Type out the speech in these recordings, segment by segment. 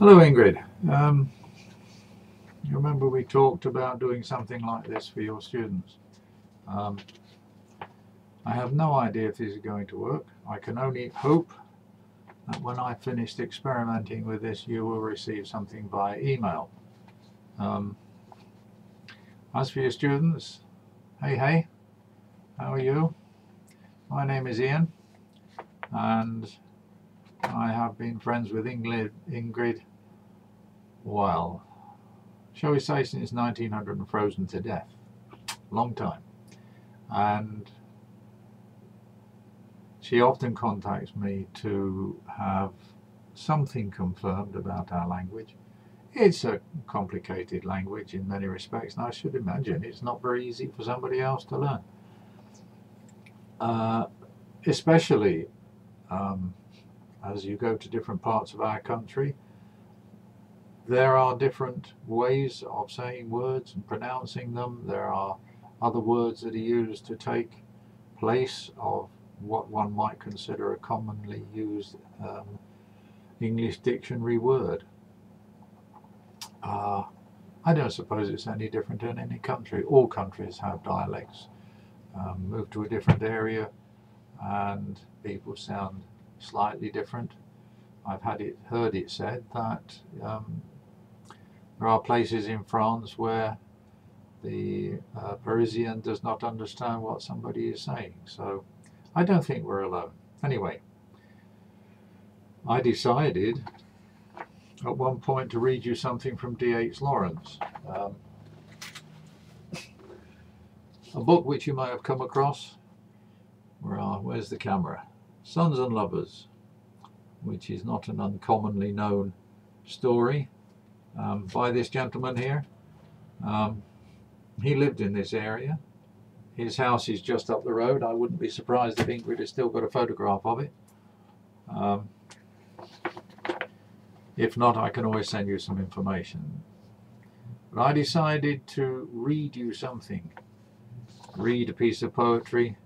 Hello, Ingrid. You remember we talked about doing something like this for your students. I have no idea if this is going to work. I can only hope that when I finished experimenting with this, you will receive something by email. As for your students, hey, how are you? My name is Ian, and I have been friends with Ingrid, well, shall we say since 1900 and frozen to death. Long time. And she often contacts me to have something confirmed about our language. It's a complicated language in many respects, and I should imagine it's not very easy for somebody else to learn. Especially as you go to different parts of our country, there are different ways of saying words and pronouncing them. There are other words that are used to take place of what one might consider a commonly used English dictionary word. I don't suppose it's any different in any country. All countries have dialects. Move to a different area and people sound slightly different. I've heard it said that there are places in France where the Parisian does not understand what somebody is saying. So I don't think we're alone. Anyway, I decided at one point to read you something from D.H. Lawrence, a book which you might have come across. Where's the camera? Sons and Lovers, which is not an uncommonly known story by this gentleman here. He lived in this area. His house is just up the road. I wouldn't be surprised if Ingrid has still got a photograph of it. If not, I can always send you some information. But I decided to read you something. Read a piece of poetry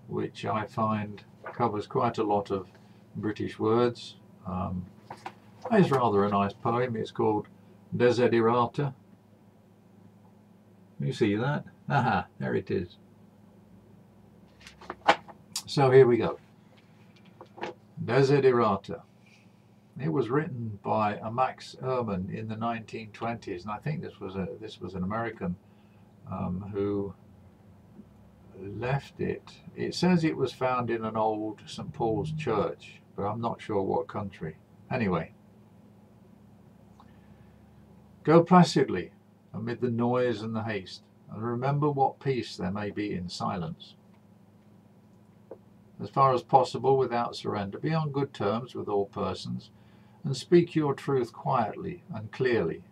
which I find covers quite a lot of British words. It's rather a nice poem. It's called Desiderata. You see that? Aha, there it is. So here we go. Desiderata. It was written by a Max Ehrmann in the 1920s, and I think this was an American who left it. It says it was found in an old St. Paul's church, but I'm not sure what country. Anyway. Go placidly amid the noise and the haste, and remember what peace there may be in silence. As far as possible, without surrender, be on good terms with all persons, and speak your truth quietly and clearly.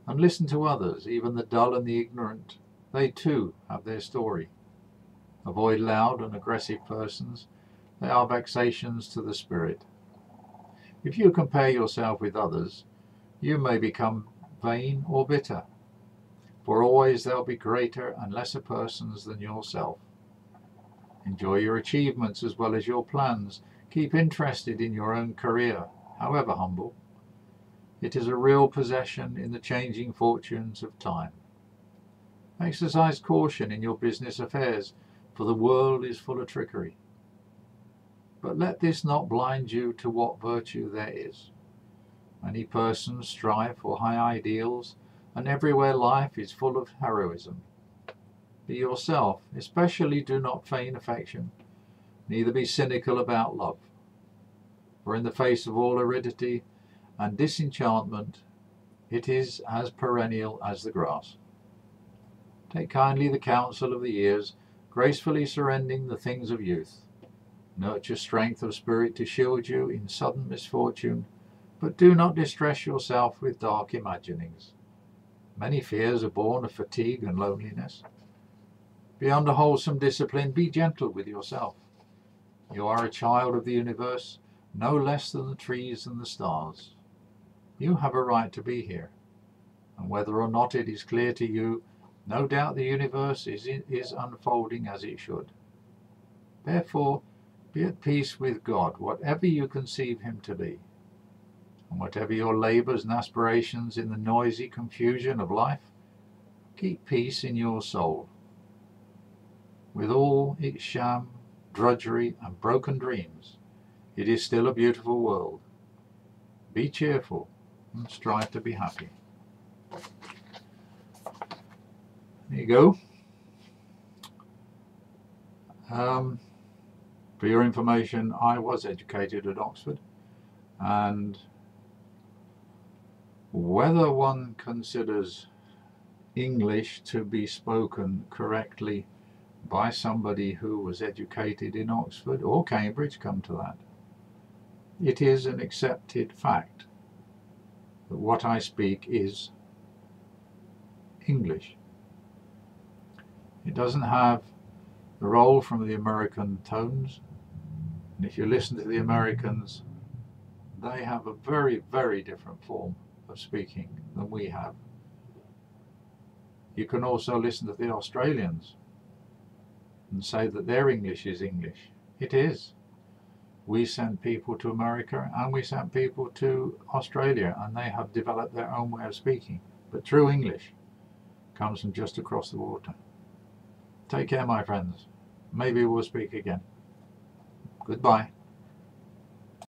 And listen to others, even the dull and the ignorant. They too have their story. Avoid loud and aggressive persons. They are vexations to the spirit. If you compare yourself with others, you may become vain or bitter, for always there'll be greater and lesser persons than yourself. Enjoy your achievements as well as your plans. Keep interested in your own career, however humble. It is a real possession in the changing fortunes of time. Exercise caution in your business affairs, for the world is full of trickery. But let this not blind you to what virtue there is. Many persons strive for high ideals, and everywhere life is full of heroism. Be yourself, especially do not feign affection, neither be cynical about love. For in the face of all aridity and disenchantment, it is as perennial as the grass. Take kindly the counsel of the years, gracefully surrendering the things of youth. Nurture strength of spirit to shield you in sudden misfortune, but do not distress yourself with dark imaginings. Many fears are born of fatigue and loneliness. Beyond a wholesome discipline, be gentle with yourself. You are a child of the universe, no less than the trees and the stars. You have a right to be here, and whether or not it is clear to you, no doubt the universe is unfolding as it should. Therefore, be at peace with God, whatever you conceive him to be. And whatever your labours and aspirations in the noisy confusion of life, keep peace in your soul. With all its sham, drudgery and broken dreams, it is still a beautiful world. Be cheerful and strive to be happy. There you go. For your information, I was educated at Oxford, and whether one considers English to be spoken correctly by somebody who was educated in Oxford or Cambridge, come to that, it is an accepted fact that what I speak is English. It doesn't have the roll from the American tones, and if you listen to the Americans, they have a very, very different form of speaking than we have. You can also listen to the Australians and say that their English is English. It is. We sent people to America and we sent people to Australia, and they have developed their own way of speaking. But true English comes from just across the water. Take care, my friends. Maybe we'll speak again. Goodbye.